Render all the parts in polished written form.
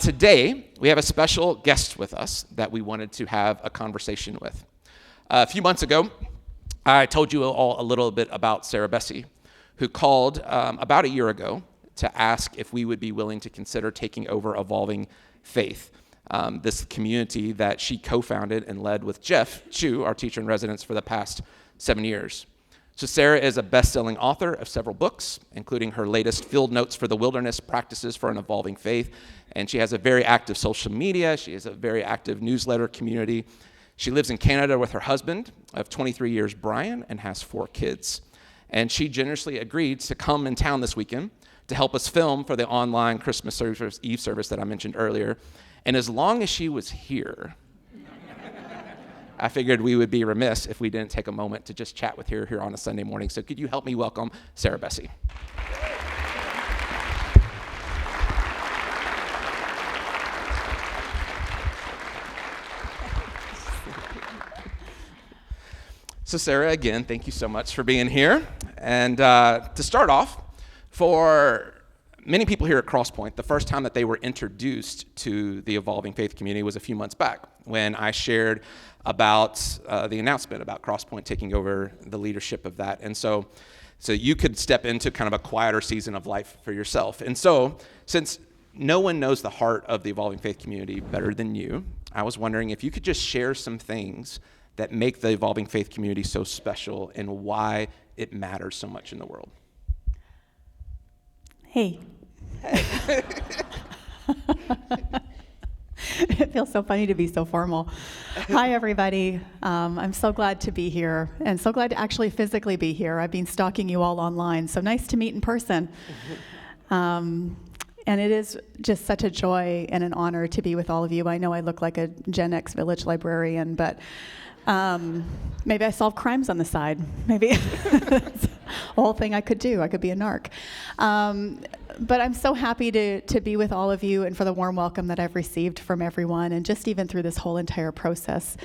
Today, we have a special guest with us that we wanted to have a conversation with. A few months ago, I told you all a little bit about Sarah Bessey, who called about a year ago to ask if we would be willing to consider taking over Evolving Faith, this community that she co-founded and led with Jeff Chu, our teacher in residence, for the past 7 years. So Sarah is a best-selling author of several books, including her latest Field Notes for the Wilderness, Practices for an Evolving Faith. And she has a very active social media. She has a very active newsletter community. She lives in Canada with her husband of 23 years, Brian, and has 4 kids. And she generously agreed to come in town this weekend to help us film for the online Christmas Eve service that I mentioned earlier. And as long as she was here, I figured we would be remiss if we didn't take a moment to just chat with her here on a Sunday morning. So could you help me welcome Sarah Bessey? So Sarah, again, thank you so much for being here. And to start off, for many people here at Crosspoint, the first time that they were introduced to the Evolving Faith community was a few months back when I shared about the announcement about Crosspoint taking over the leadership of that. And so you could step into kind of a quieter season of life for yourself. And so since no one knows the heart of the Evolving Faith community better than you, I was wondering if you could just share some things that make the Evolving Faith community so special and why it matters so much in the world. Hey. It feels so funny to be so formal. Hi, everybody. I'm so glad to be here and so glad to actually physically be here. I've been stalking you all online, so nice to meet in person. And it is just such a joy and an honor to be with all of you. I know I look like a Gen X village librarian, but maybe I solve crimes on the side. Maybe that's a whole thing I could do. I could be a narc. But I'm so happy to be with all of you and for the warm welcome that I've received from everyone. And just even through this whole entire process,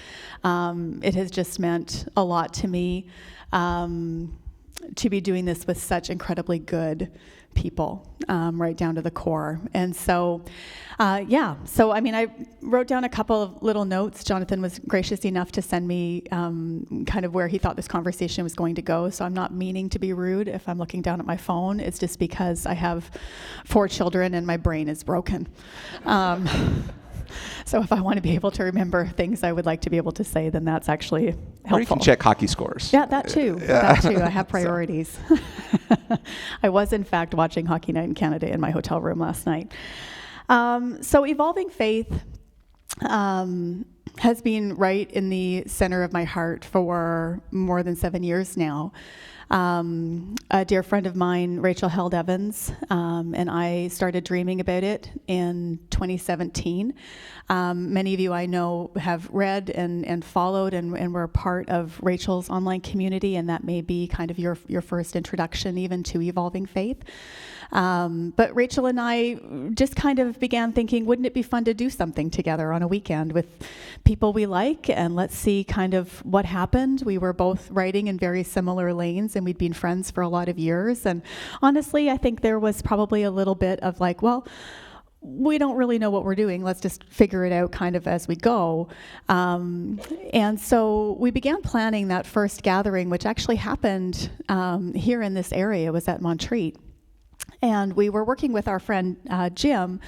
it has just meant a lot to me to be doing this with such incredibly good people, right down to the core. And so, I wrote down a couple of little notes. Jonathan was gracious enough to send me kind of where he thought this conversation was going to go. So I'm not meaning to be rude if I'm looking down at my phone. It's just because I have 4 children and my brain is broken. So if I want to be able to remember things I would like to be able to say, then that's actually helpful. Or you can check hockey scores. Yeah, that too. That too. I have priorities. I was, in fact, watching Hockey Night in Canada in my hotel room last night. So Evolving Faith has been right in the center of my heart for more than 7 years now. A dear friend of mine, Rachel Held Evans, and I started dreaming about it in 2017. Many of you I know have read and followed and were a part of Rachel's online community, and that may be kind of your first introduction even to Evolving Faith. But Rachel and I just kind of began thinking, wouldn't it be fun to do something together on a weekend with people we like, and let's see kind of what happened. We were both writing in very similar lanes, and we'd been friends for a lot of years. And honestly, I think there was probably a little bit of like, well, we don't really know what we're doing. Let's just figure it out kind of as we go. And so we began planning that first gathering, which actually happened here in this area. It was at Montreat. And we were working with our friend Jim,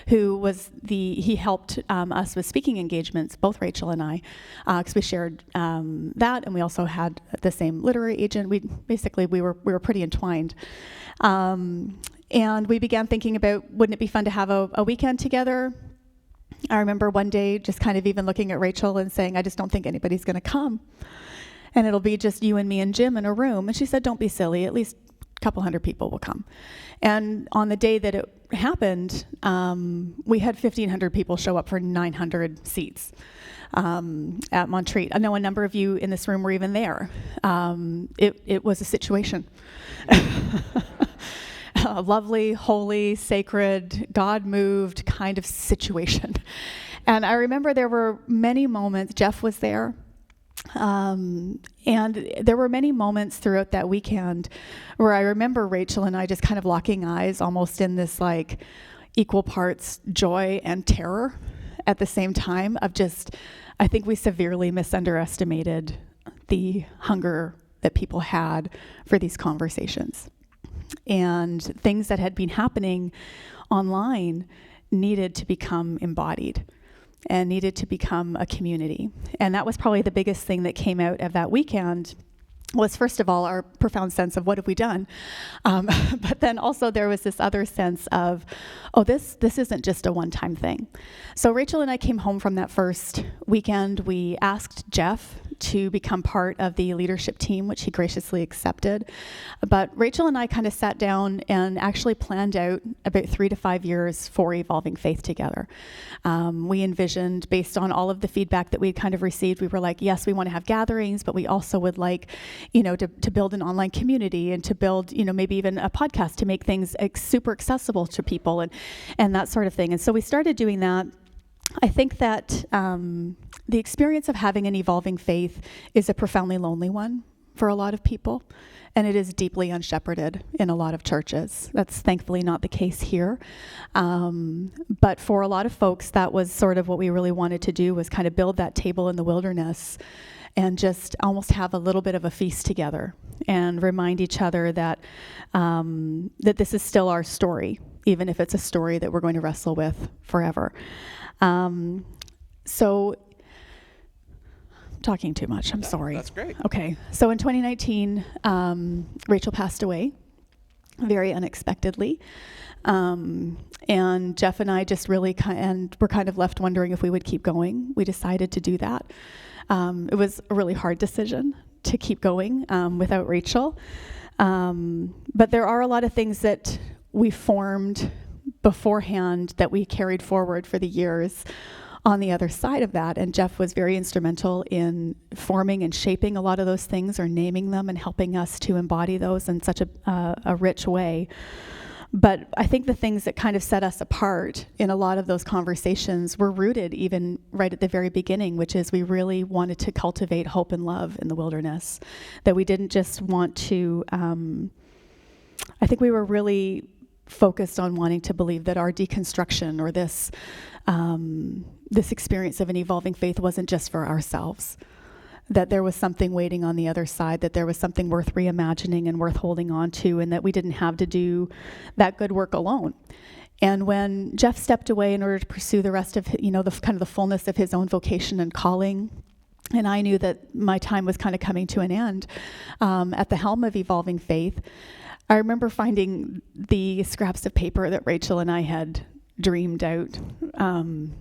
who was he helped us with speaking engagements, both Rachel and I, because we shared that, and we also had the same literary agent. We were pretty entwined. And we began thinking about, wouldn't it be fun to have a weekend together? I remember one day just kind of even looking at Rachel and saying, I just don't think anybody's going to come. And it'll be just you and me and Jim in a room. And she said, don't be silly. At least a couple hundred people will come. And on the day that it happened, we had 1,500 people show up for 900 seats at Montreat. I know a number of you in this room were even there. It was a situation. A lovely, holy, sacred, God-moved kind of situation. And I remember there were many moments, Jeff was there, and there were many moments throughout that weekend where I remember Rachel and I just kind of locking eyes almost in this like, equal parts joy and terror at the same time of just, I think we severely misunderestimated the hunger that people had for these conversations. And things that had been happening online needed to become embodied and needed to become a community. And that was probably the biggest thing that came out of that weekend was, first of all, our profound sense of what have we done? But then also there was this other sense of, oh, this isn't just a one-time thing. So Rachel and I came home from that first weekend. We asked Jeff to become part of the leadership team, which he graciously accepted. But Rachel and I kind of sat down and actually planned out about 3 to 5 years for Evolving Faith together. We envisioned, based on all of the feedback that we'd kind of received, we were like, yes, we want to have gatherings, but we also would like, to build an online community and to build, maybe even a podcast to make things super accessible to people and that sort of thing. And so we started doing that. I think that the experience of having an evolving faith is a profoundly lonely one for a lot of people, and it is deeply unshepherded in a lot of churches. That's thankfully not the case here. But for a lot of folks, that was sort of what we really wanted to do, was kind of build that table in the wilderness and just almost have a little bit of a feast together and remind each other that that this is still our story, even if it's a story that we're going to wrestle with forever. So, I'm talking too much, I'm sorry. That's great. Okay, so in 2019, Rachel passed away very unexpectedly. And Jeff and I just really were kind of left wondering if we would keep going. We decided to do that. It was a really hard decision to keep going without Rachel. But there are a lot of things that we formed beforehand that we carried forward for the years on the other side of that. And Jeff was very instrumental in forming and shaping a lot of those things, or naming them and helping us to embody those in such a rich way. But I think the things that kind of set us apart in a lot of those conversations were rooted even right at the very beginning, which is we really wanted to cultivate hope and love in the wilderness. That we didn't just want to, I think we were really focused on wanting to believe that our deconstruction, or this experience of an evolving faith, wasn't just for ourselves. That there was something waiting on the other side, that there was something worth reimagining and worth holding on to, and that we didn't have to do that good work alone. And when Jeff stepped away in order to pursue the rest of, the fullness of his own vocation and calling, and I knew that my time was kind of coming to an end at the helm of Evolving Faith, I remember finding the scraps of paper that Rachel and I had dreamed out,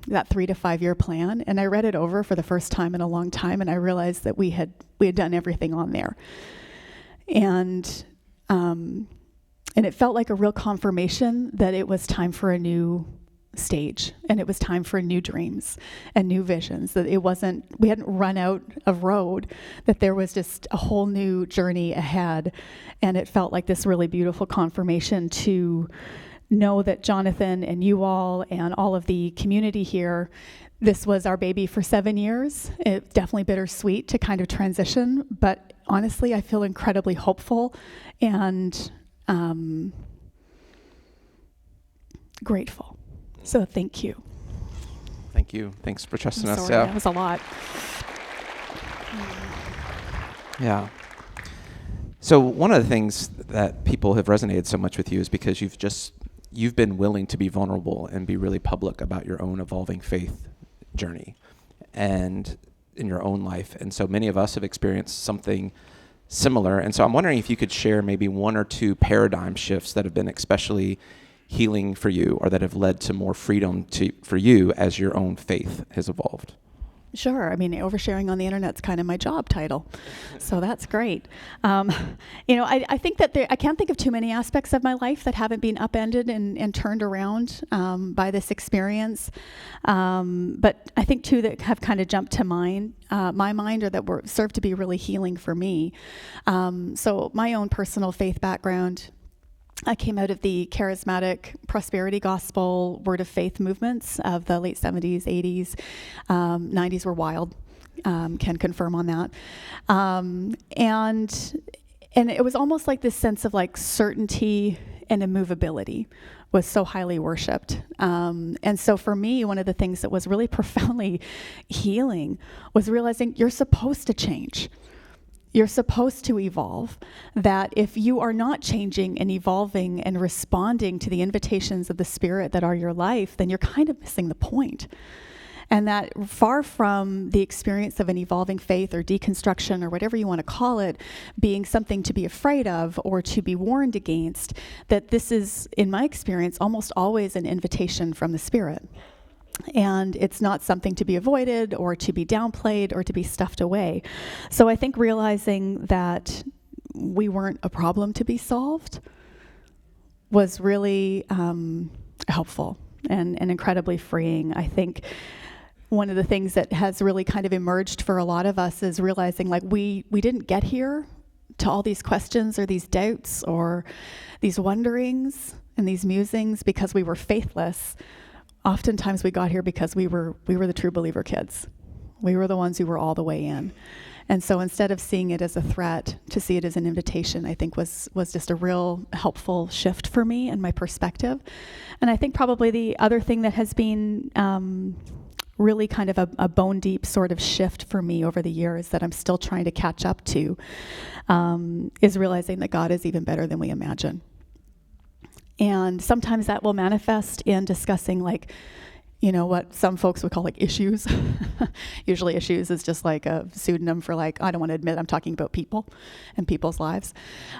that 3 to 5 year plan, and I read it over for the first time in a long time, and I realized that we had done everything on there, and it felt like a real confirmation that it was time for a new stage, and it was time for new dreams and new visions. That we hadn't run out of road, that there was just a whole new journey ahead, and it felt like this really beautiful confirmation to know that Jonathan and you all and all of the community here, this was our baby for 7 years. It's definitely bittersweet to kind of transition, but honestly, I feel incredibly hopeful and grateful. So thank you. Thank you. Thanks for trusting us. Sorry, that was a lot. Yeah. So one of the things that people have resonated so much with you is because you've been willing to be vulnerable and be really public about your own evolving faith journey and in your own life. And so many of us have experienced something similar. And so I'm wondering if you could share maybe 1 or 2 paradigm shifts that have been especially healing for you, or that have led to more freedom for you as your own faith has evolved. Sure. I mean, oversharing on the internet's kind of my job title, so that's great. I think that I can't think of too many aspects of my life that haven't been upended and turned around by this experience. But I think 2 that have kind of jumped to my mind, or that served to be really healing for me. So my own personal faith background, I came out of the charismatic prosperity gospel word of faith movements of the late 70s, 80s. 90s were wild, can confirm on that. And it was almost like this sense of like certainty and immovability, was so highly worshipped. And so for me, one of the things that was really profoundly healing was realizing you're supposed to change. You're supposed to evolve. That if you are not changing and evolving and responding to the invitations of the Spirit that are your life, then you're kind of missing the point. And that far from the experience of an evolving faith or deconstruction or whatever you want to call it being something to be afraid of or to be warned against, that this is, in my experience, almost always an invitation from the Spirit. And it's not something to be avoided or to be downplayed or to be stuffed away. So I think realizing that we weren't a problem to be solved was really helpful and incredibly freeing. I think one of the things that has really kind of emerged for a lot of us is realizing like we didn't get here to all these questions or these doubts or these wonderings and these musings because we were faithless. Oftentimes we got here because we were the true believer kids. We were the ones who were all the way in. And so instead of seeing it as a threat, to see it as an invitation, I think was just a real helpful shift for me and my perspective. And I think probably the other thing that has been really kind of a bone deep sort of shift for me over the years that I'm still trying to catch up to is realizing that God is even better than we imagine. And sometimes that will manifest in discussing like, you know, what some folks would call like issues. Usually issues is just like a pseudonym for like, I don't want to admit I'm talking about people and people's lives.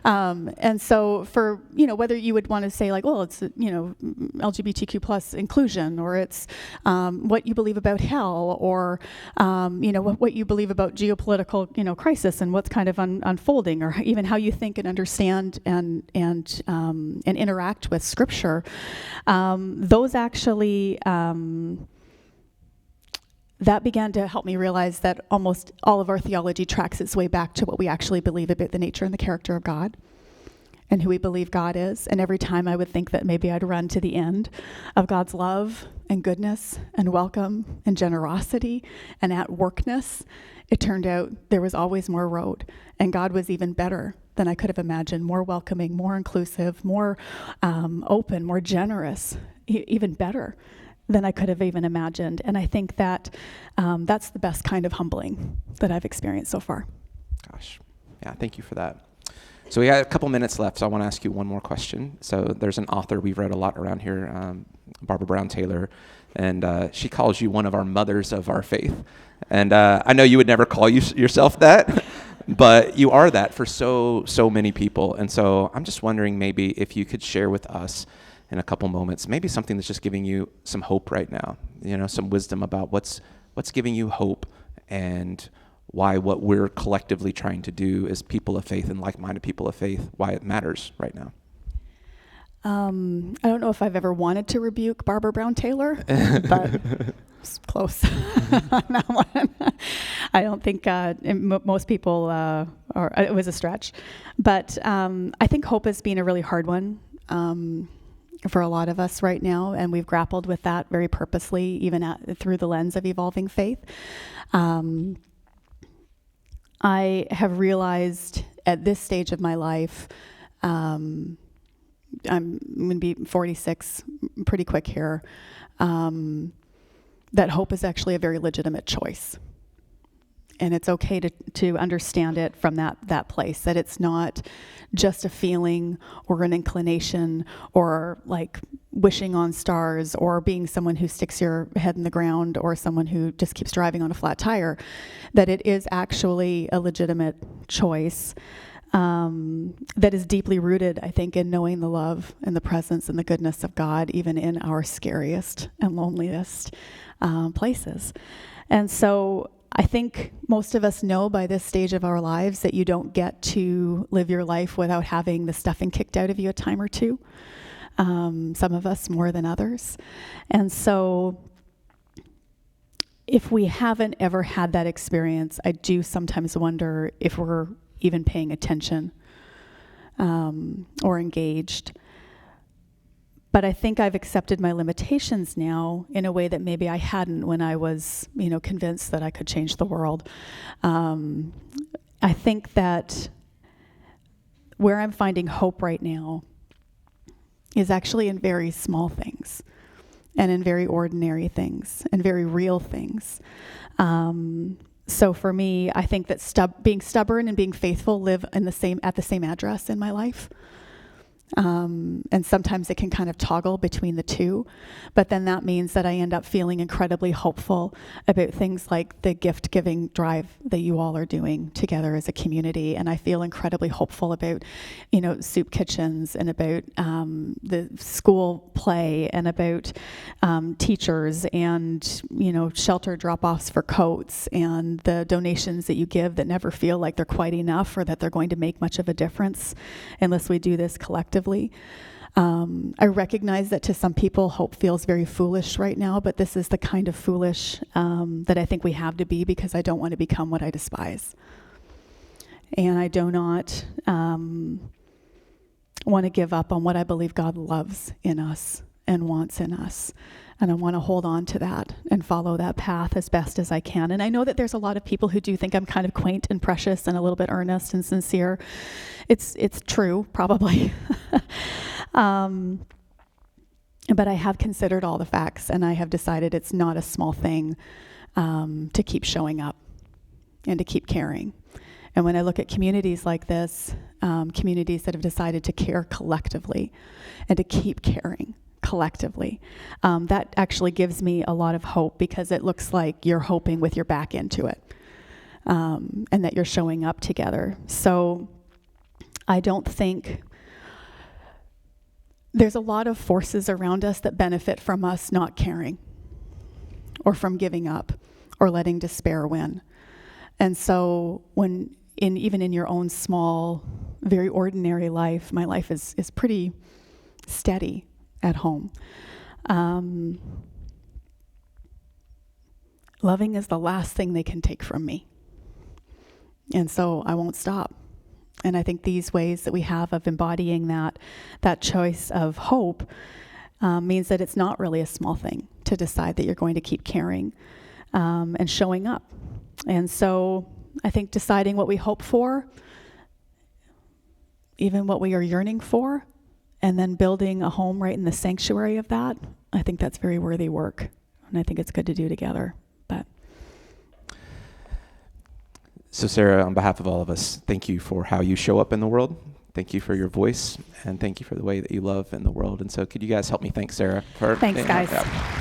And so for, you know, whether you would want to say like, well, it's, you know, LGBTQ plus inclusion, or it's what you believe about hell, or, you know, what you believe about geopolitical, you know, crisis and what's kind of unfolding, or even how you think and understand and interact with Scripture. Those actually, that began to help me realize that almost all of our theology tracks its way back to what we actually believe about the nature and the character of God and who we believe God is. And every time I would think that maybe I'd run to the end of God's love and goodness and welcome and generosity and at workness, it turned out there was always more road, and God was even better than I could have imagined, more welcoming, more inclusive, more open, more generous, even better than I could have even imagined. And I think that that's the best kind of humbling that I've experienced so far. Gosh, yeah, thank you for that. So we got a couple minutes left, so I want to ask you one more question. So there's an author we've read a lot around here, Barbara Brown Taylor, and she calls you one of our mothers of our faith. And I know you would never call yourself that, but you are that for so many people. And so I'm just wondering maybe if you could share with us in a couple moments, maybe something that's just giving you some hope right now, you know, some wisdom about what's giving you hope, and why what we're collectively trying to do as people of faith and like-minded people of faith, why it matters right now. I don't know if I've ever wanted to rebuke Barbara Brown Taylor, but it's close on that one. I don't think most people, or it was a stretch. But I think hope has been a really hard one for a lot of us right now, and we've grappled with that very purposely, even through the lens of evolving faith. I have realized at this stage of my life, I'm going to be 46 pretty quick here, that hope is actually a very legitimate choice. And it's okay to understand it from that place, that it's not just a feeling or an inclination or like wishing on stars or being someone who sticks your head in the ground or someone who just keeps driving on a flat tire, that it is actually a legitimate choice that is deeply rooted, I think, in knowing the love and the presence and the goodness of God, even in our scariest and loneliest places. And so I think most of us know by this stage of our lives that you don't get to live your life without having the stuffing kicked out of you a time or two. Some of us more than others. And so if we haven't ever had that experience, I do sometimes wonder if we're even paying attention or engaged. But I think I've accepted my limitations now in a way that maybe I hadn't when I was, convinced that I could change the world. I think that where I'm finding hope right now is actually in very small things and in very ordinary things and very real things. So for me, I think that being stubborn and being faithful live at the same address in my life. And sometimes it can kind of toggle between the two, but then that means that I end up feeling incredibly hopeful about things like the gift giving drive that you all are doing together as a community. And I feel incredibly hopeful about, soup kitchens and about the school play and about teachers and, shelter drop-offs for coats and the donations that you give that never feel like they're quite enough or that they're going to make much of a difference unless we do this collectively. I recognize that to some people, hope feels very foolish right now, but this is the kind of foolish that I think we have to be, because I don't want to become what I despise. And I do not want to give up on what I believe God loves in us and wants in us. And I want to hold on to that and follow that path as best as I can. And I know that there's a lot of people who do think I'm kind of quaint and precious and a little bit earnest and sincere. It's true, probably. But I have considered all the facts, and I have decided it's not a small thing to keep showing up and to keep caring. And when I look at communities like this, communities that have decided to care collectively and to keep caring collectively, that actually gives me a lot of hope, because it looks like you're hoping with your back into it, and that you're showing up together. So I don't think there's a lot of forces around us that benefit from us not caring or from giving up or letting despair win. And so even in your own small, very ordinary life, my life is pretty steady at home. Loving is the last thing they can take from me. And so I won't stop. And I think these ways that we have of embodying that choice of hope means that it's not really a small thing to decide that you're going to keep caring and showing up. And so I think deciding what we hope for, even what we are yearning for, and then building a home right in the sanctuary of that, I think that's very worthy work. And I think it's good to do together. So Sarah, on behalf of all of us, thank you for how you show up in the world. Thank you for your voice, and thank you for the way that you love in the world. And so could you guys help me thank Sarah for... Thanks, guys. Yeah.